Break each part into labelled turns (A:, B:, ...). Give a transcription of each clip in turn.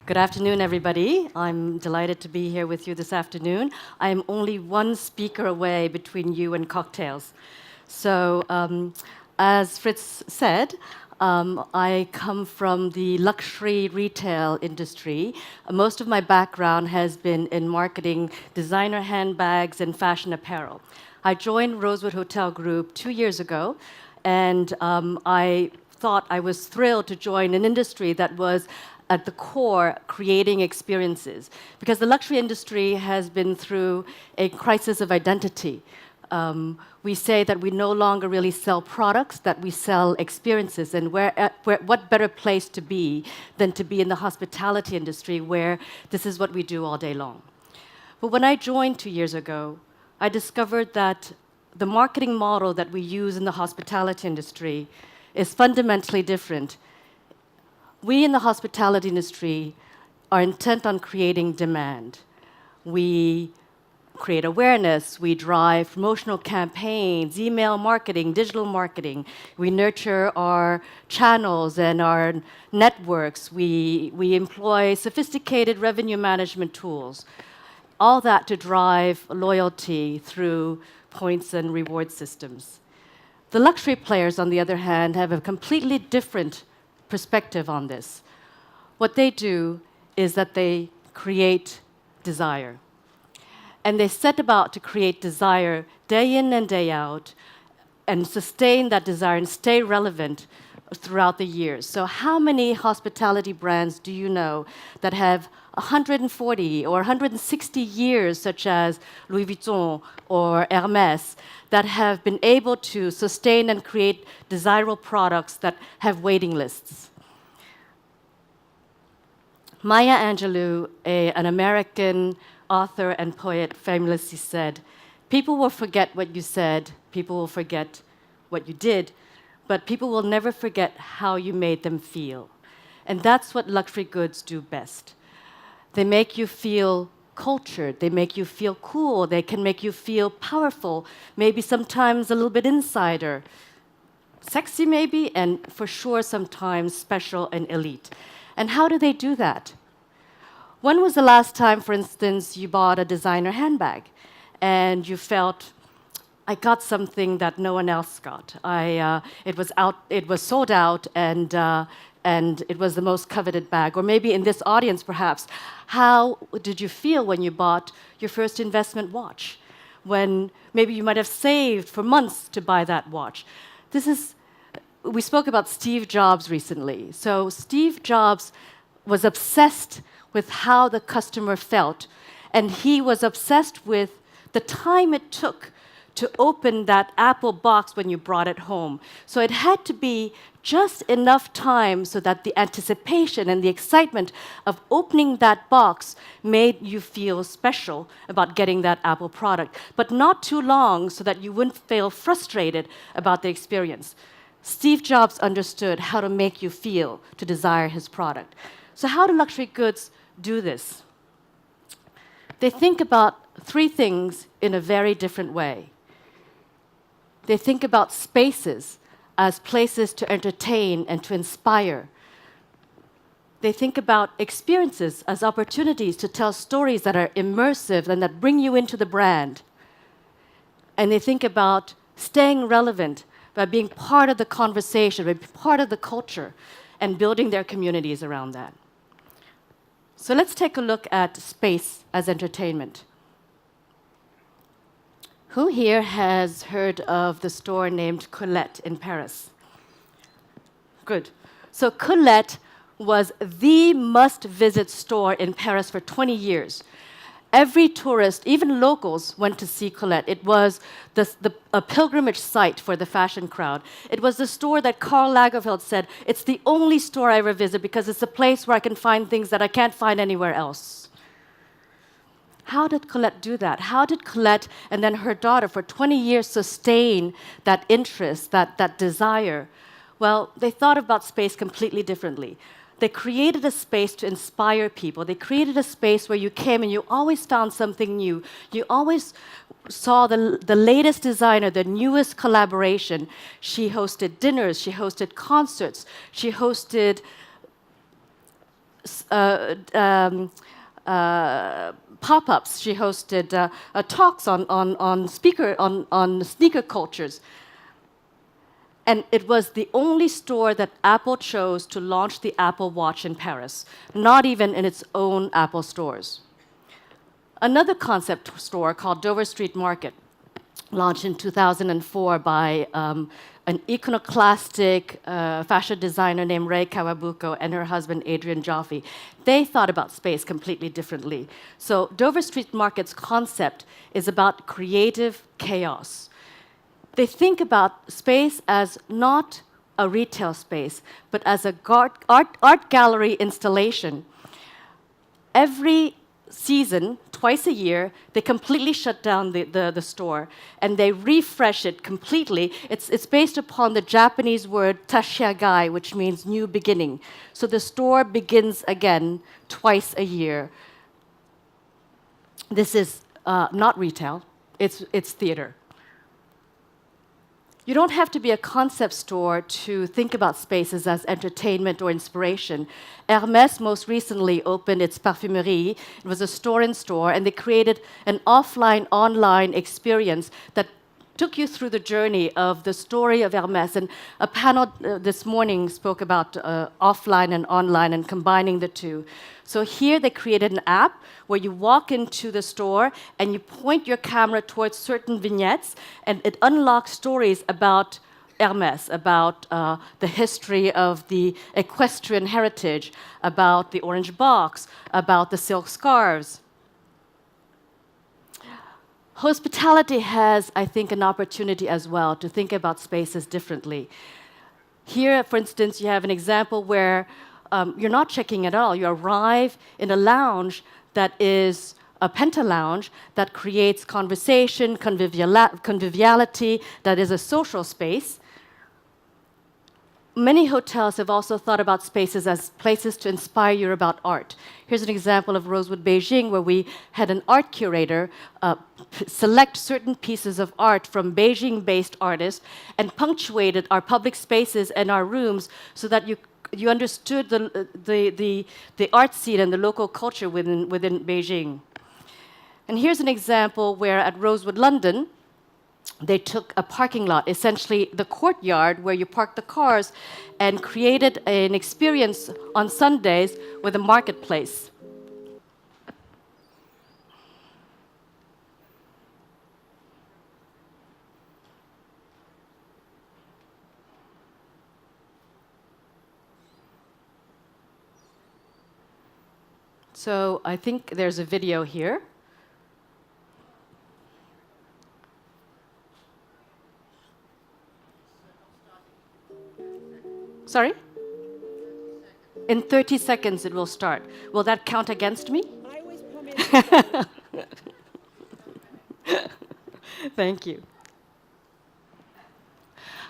A: Good afternoon, everybody. I'm delighted to be here with you this afternoon. I am only one speaker away between you and cocktails. So, as Fritz said, I come from the luxury retail industry. Most of my background has been in marketing designer handbags and fashion apparel. I joined Rosewood Hotel Group 2 years ago, and I thought I was thrilled to join an industry that was at the core creating experiences, because the luxury industry has been through a crisis of identity. We say that we no longer really sell products, that we sell experiences, and what better place to be than to be in the hospitality industry, where this is what we do all day long. But when I joined 2 years ago, I discovered that the marketing model that we use in the hospitality industry is fundamentally different. We in the hospitality industry are intent on creating demand. We create awareness, we drive promotional campaigns, email marketing, digital marketing. We nurture our channels and our networks. We employ sophisticated revenue management tools. All that to drive loyalty through points and reward systems. The luxury players, on the other hand, have a completely different perspective on this. What they do is that they create desire. And they set about to create desire day in and day out and sustain that desire and stay relevant throughout the years. So how many hospitality brands do you know that have 140 or 160 years, such as Louis Vuitton or Hermès, that have been able to sustain and create desirable products that have waiting lists? Maya Angelou, an American author and poet, famously said, "People will forget what you said, people will forget what you did, but people will never forget how you made them feel." And that's what luxury goods do best. They make you feel cultured, they make you feel cool, they can make you feel powerful, maybe sometimes a little bit insider, sexy maybe, and for sure sometimes special and elite. And how do they do that? When was the last time, for instance, you bought a designer handbag and you felt, I got something that no one else got. It was sold out, and it was the most coveted bag. Or maybe in this audience, perhaps, how did you feel when you bought your first investment watch? When maybe you might have saved for months to buy that watch. We spoke about Steve Jobs recently. So Steve Jobs was obsessed with how the customer felt, and he was obsessed with the time it took to open that Apple box when you brought it home. So it had to be just enough time so that the anticipation and the excitement of opening that box made you feel special about getting that Apple product, but not too long so that you wouldn't feel frustrated about the experience. Steve Jobs understood how to make you feel to desire his product. So how do luxury goods do this? They think about three things in a very different way. They think about spaces as places to entertain and to inspire. They think about experiences as opportunities to tell stories that are immersive and that bring you into the brand. And they think about staying relevant by being part of the conversation, by being part of the culture, and building their communities around that. So let's take a look at space as entertainment. Who here has heard of the store named Colette in Paris? Good. So Colette was the must-visit store in Paris for 20 years. Every tourist, even locals, went to see Colette. It was a pilgrimage site for the fashion crowd. It was the store that Karl Lagerfeld said, "It's the only store I ever visit because it's a place where I can find things that I can't find anywhere else." How did Colette do that? How did Colette and then her daughter for 20 years sustain that interest, that desire? Well, they thought about space completely differently. They created a space to inspire people. They created a space where you came and you always found something new. You always saw the latest designer, the newest collaboration. She hosted dinners, she hosted concerts, she hosted pop-ups. She hosted talks on sneaker cultures. And it was the only store that Apple chose to launch the Apple Watch in Paris, not even in its own Apple stores. Another concept store called Dover Street Market, launched in 2004 by an iconoclastic fashion designer named Rei Kawabuko and her husband Adrian Joffe. They thought about space completely differently. So Dover Street Market's concept is about creative chaos. They think about space as not a retail space, but as a art gallery installation. Every season, twice a year, they completely shut down the store and they refresh it completely. It's based upon the Japanese word tashiagai, which means new beginning. So the store begins again twice a year. This is not retail, it's theater. You don't have to be a concept store to think about spaces as entertainment or inspiration. Hermès most recently opened its Parfumerie. It was a store-in-store, and they created an offline-online experience that took you through the journey of the story of Hermès. And a panel this morning spoke about offline and online and combining the two. So here they created an app where you walk into the store and you point your camera towards certain vignettes, and it unlocks stories about Hermès, about the history of the equestrian heritage, about the orange box, about the silk scarves. Hospitality has, I think, an opportunity as well to think about spaces differently. Here, for instance, you have an example where you're not checking at all. You arrive in a lounge that is a penta lounge that creates conversation, conviviality, that is a social space. Many hotels have also thought about spaces as places to inspire you about art. Here's an example of Rosewood, Beijing, where we had an art curator select certain pieces of art from Beijing-based artists and punctuated our public spaces and our rooms so that you understood the art scene and the local culture within Beijing. And here's an example where at Rosewood, London, they took a parking lot, essentially the courtyard where you park the cars, and created an experience on Sundays with a marketplace. So I think there's a video here. Sorry? In 30 seconds it will start. Will that count against me?
B: I always promise.
A: Thank you.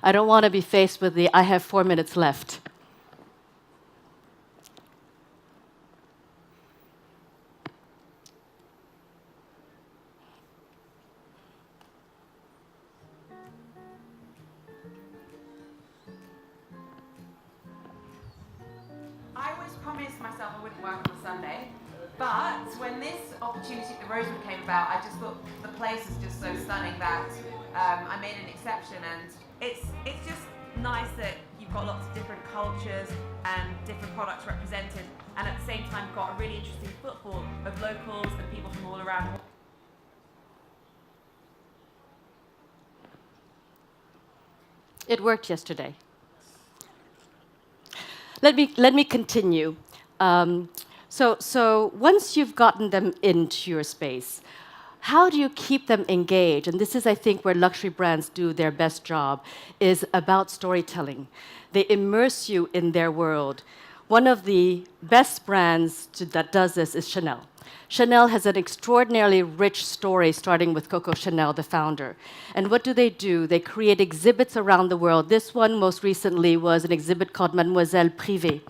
A: I don't want to be faced with the I have 4 minutes left.
B: I always promised myself I wouldn't work on a Sunday, but when this opportunity at the Rosewood came about, I just thought the place is just so stunning that I made an exception, and it's just nice that you've got lots of different cultures and different products represented, and at the same time got a really interesting footfall of locals and people from all around.
A: It worked yesterday. Let me continue. So once you've gotten them into your space, how do you keep them engaged? And this is, I think, where luxury brands do their best job, is about storytelling. They immerse you in their world. One of the best brands that does this is Chanel. Chanel has an extraordinarily rich story, starting with Coco Chanel, the founder. And what do? They create exhibits around the world. This one, most recently, was an exhibit called Mademoiselle Privée.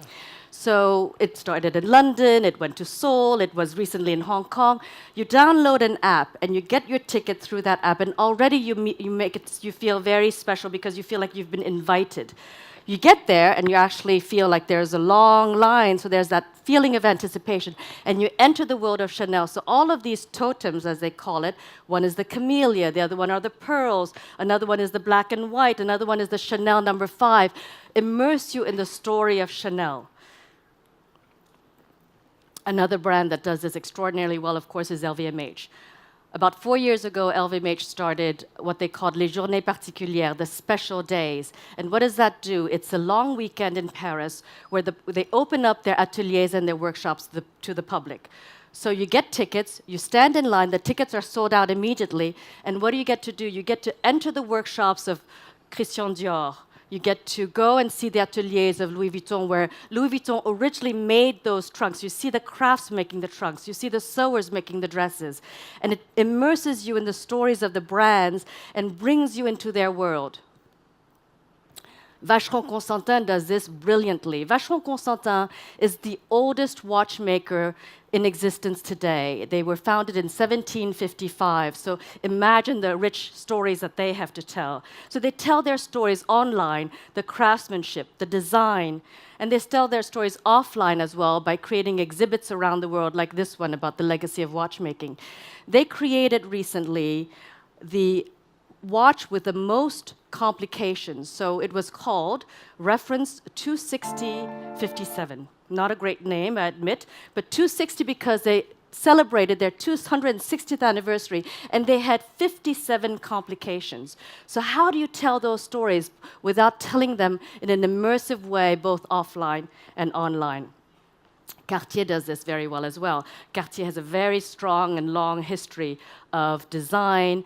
A: So it started in London, it went to Seoul, it was recently in Hong Kong. You download an app and you get your ticket through that app, and already you feel very special because you feel like you've been invited. you get there and you actually feel like there's a long line, so there's that feeling of anticipation, and you enter the world of Chanel. So all of these totems, as they call it, one is the camellia, the other one are the pearls, another one is the black and white, another one is the Chanel number 5, immerse you in the story of Chanel. Another brand that does this extraordinarily well, of course, is Lvmh. About 4 years ago, Lvmh started what they called les journées particulières, the special days. And what does that do? It's a long weekend in Paris where they open up their ateliers and their workshops to the public. So you get tickets, you stand in line, the tickets are sold out immediately, and what do you get to do? You get to enter the workshops of Christian Dior. You get to go and see the ateliers of Louis Vuitton, where Louis Vuitton originally made those trunks. You see the crafts making the trunks. You see the sewers making the dresses. And it immerses you in the stories of the brands and brings you into their world. Vacheron Constantin does this brilliantly. Vacheron Constantin is the oldest watchmaker in existence today. They were founded in 1755, so imagine the rich stories that they have to tell. So they tell their stories online, the craftsmanship, the design, and they tell their stories offline as well by creating exhibits around the world, like this one about the legacy of watchmaking. They created recently the watch with the most complications. So it was called Reference 26057. Not a great name, I admit, but 260 because they celebrated their 260th anniversary and they had 57 complications. So how do you tell those stories without telling them in an immersive way, both offline and online? Cartier does this very well as well. Cartier has a very strong and long history of design.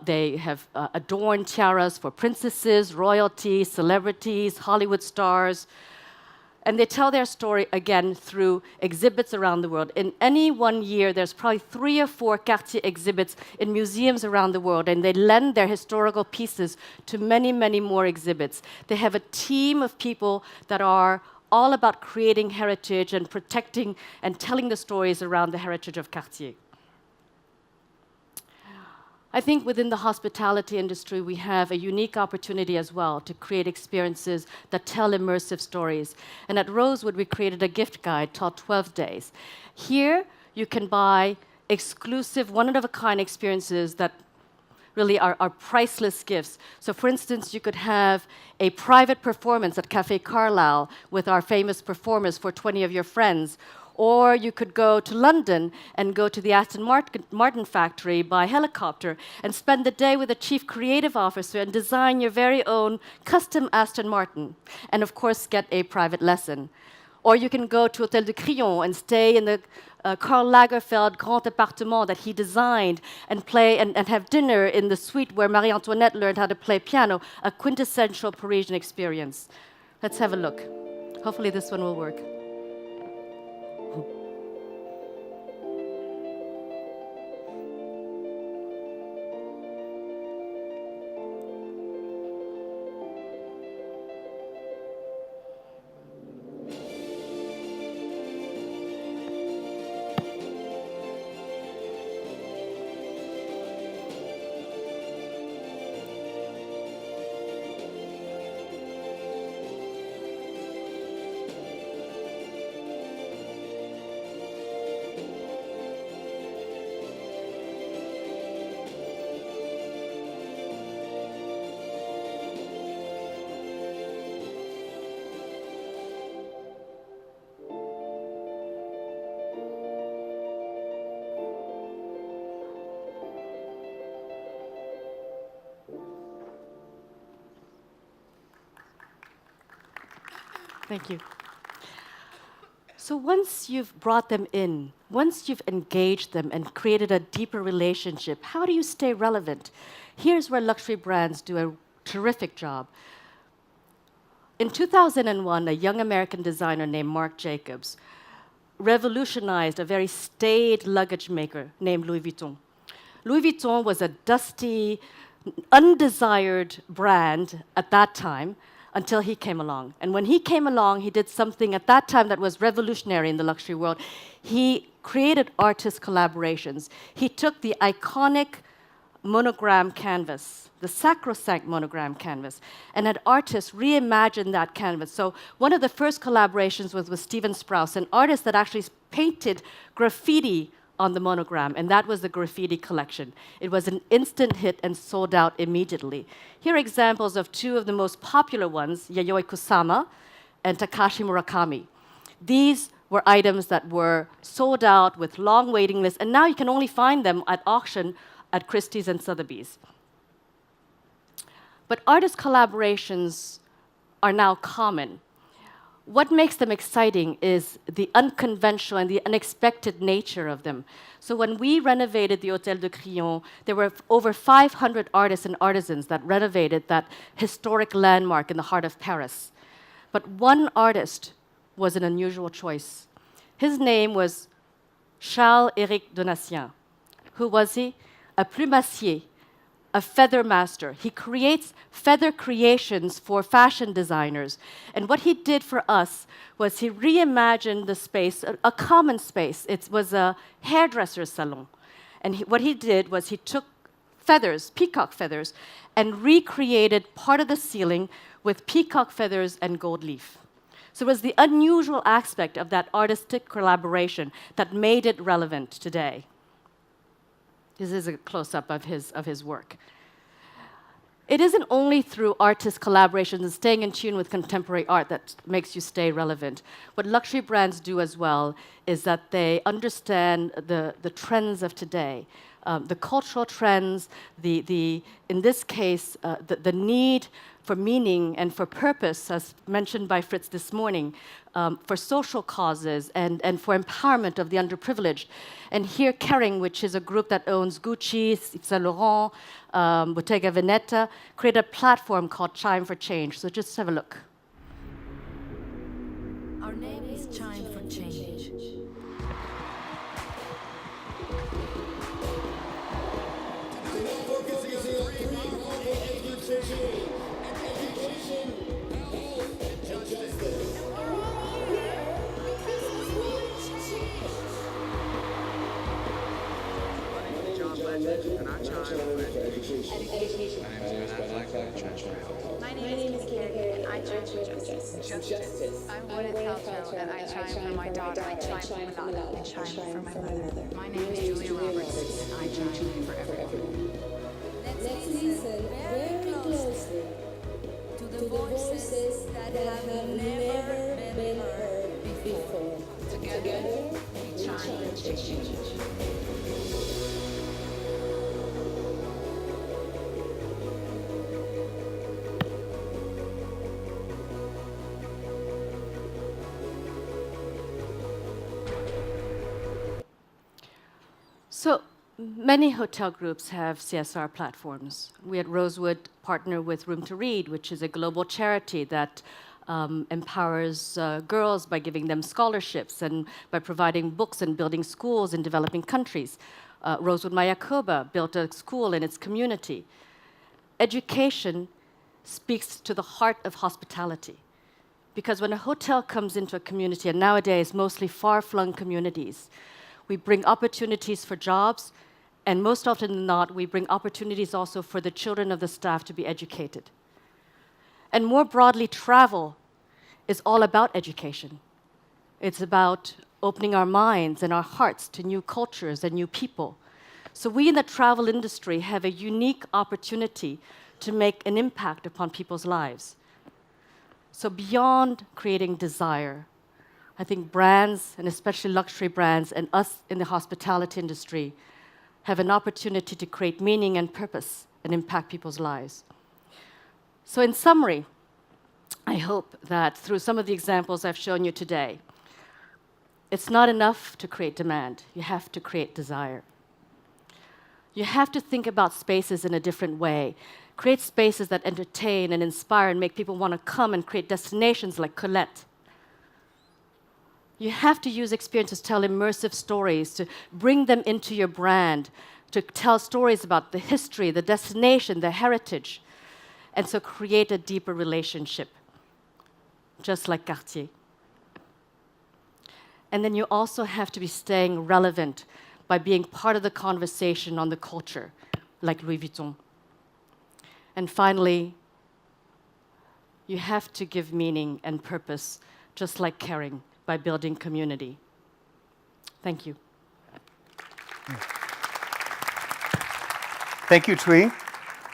A: They have adorned tiaras for princesses, royalty, celebrities, Hollywood stars. And they tell their story, again, through exhibits around the world. In any one year, there's probably 3 or 4 Cartier exhibits in museums around the world, and they lend their historical pieces to many, many more exhibits. They have a team of people that are all about creating heritage and protecting and telling the stories around the heritage of Cartier. I think within the hospitality industry, we have a unique opportunity as well to create experiences that tell immersive stories. And at Rosewood, we created a gift guide called 12 Days. Here, you can buy exclusive, one-of-a-kind experiences that really are priceless gifts. So for instance, you could have a private performance at Café Carlyle with our famous performers for 20 of your friends. Or you could go to London and go to the Aston Martin factory by helicopter and spend the day with a chief creative officer and design your very own custom Aston Martin. And of course, get a private lesson. Or you can go to Hôtel de Crillon and stay in the Karl Lagerfeld Grand Appartement that he designed and play and have dinner in the suite where Marie Antoinette learned how to play piano, a quintessential Parisian experience. Let's have a look. Hopefully this one will work. Thank you. So once you've brought them in, once you've engaged them and created a deeper relationship, how do you stay relevant? Here's where luxury brands do a terrific job. In 2001, a young American designer named Marc Jacobs revolutionized a very staid luggage maker named Louis Vuitton. Louis Vuitton was a dusty, undesired brand at that time, until he came along. And when he came along, he did something at that time that was revolutionary in the luxury world. He created artist collaborations. He took the iconic monogram canvas, the sacrosanct monogram canvas, and had artists reimagine that canvas. So one of the first collaborations was with Stephen Sprouse, an artist that actually painted graffiti on the monogram, and that was the graffiti collection. It was an instant hit and sold out immediately. Here are examples of two of the most popular ones, Yayoi Kusama and Takashi Murakami. These were items that were sold out with long waiting lists, and now you can only find them at auction at Christie's and Sotheby's. But artist collaborations are now common. What makes them exciting is the unconventional and the unexpected nature of them. So when we renovated the Hôtel de Crillon, there were over 500 artists and artisans that renovated that historic landmark in the heart of Paris. But one artist was an unusual choice. His name was Charles-Éric Donatien. Who was he? A plumassier, a feather master. He creates feather creations for fashion designers. And what he did for us was he reimagined the space, a common space. It was a hairdresser's salon. And what he did was he took feathers, peacock feathers, and recreated part of the ceiling with peacock feathers and gold leaf. So it was the unusual aspect of that artistic collaboration that made it relevant today. This is a close-up of his work. It isn't only through artist collaborations and staying in tune with contemporary art that makes you stay relevant. What luxury brands do as well is that they understand the trends of today, the cultural trends, in this case, the need for meaning and for purpose, as mentioned by Fritz this morning, for social causes and for empowerment of the underprivileged. And here, Kering, which is a group that owns Gucci, Yves Saint Laurent, Bottega Veneta, created a platform called Chime for Change. So just have a look.
C: Our name is Chime for Change.
D: And I chime for education.
E: My name is Karen, and I chime for justice. I'm Gwyneth Paltrow, and I chime for my daughter. I chime for Malala. I chime for my mother. My name is Julia Roberts, and I chime for everyone.
F: Let's listen very closely to the voices that have never been heard before. Together, we chime for change.
A: So many hotel groups have CSR platforms. We at Rosewood partner with Room to Read, which is a global charity that empowers girls by giving them scholarships and by providing books and building schools in developing countries. Rosewood Mayakoba built a school in its community. Education speaks to the heart of hospitality. Because when a hotel comes into a community, and nowadays mostly far-flung communities, we bring opportunities for jobs, and most often than not, we bring opportunities also for the children of the staff to be educated. And more broadly, travel is all about education. It's about opening our minds and our hearts to new cultures and new people. So we in the travel industry have a unique opportunity to make an impact upon people's lives. So beyond creating desire, I think brands, and especially luxury brands, and us in the hospitality industry, have an opportunity to create meaning and purpose and impact people's lives. So in summary, I hope that through some of the examples I've shown you today, it's not enough to create demand. You have to create desire. You have to think about spaces in a different way. Create spaces that entertain and inspire and make people want to come and create destinations like Colette. You have to use experiences to tell immersive stories, to bring them into your brand, to tell stories about the history, the destination, the heritage, and so create a deeper relationship, just like Cartier. And then you also have to be staying relevant by being part of the conversation on the culture. like Louis Vuitton. And finally, you have to give meaning and purpose, just like caring, by building community. Thank you.
G: Thank you, Thuy.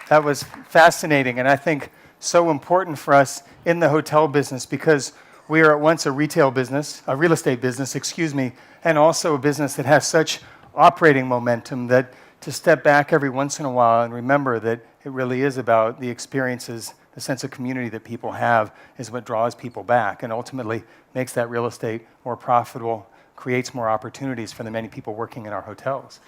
G: That was fascinating, and I think so important for us in the hotel business, because we are at once a retail business, a real estate business, excuse me, and also a business that has such operating momentum that to step back every once in a while and remember that it really is about the experiences, the sense of community that people have is what draws people back and ultimately makes that real estate more profitable, creates more opportunities for the many people working in our hotels.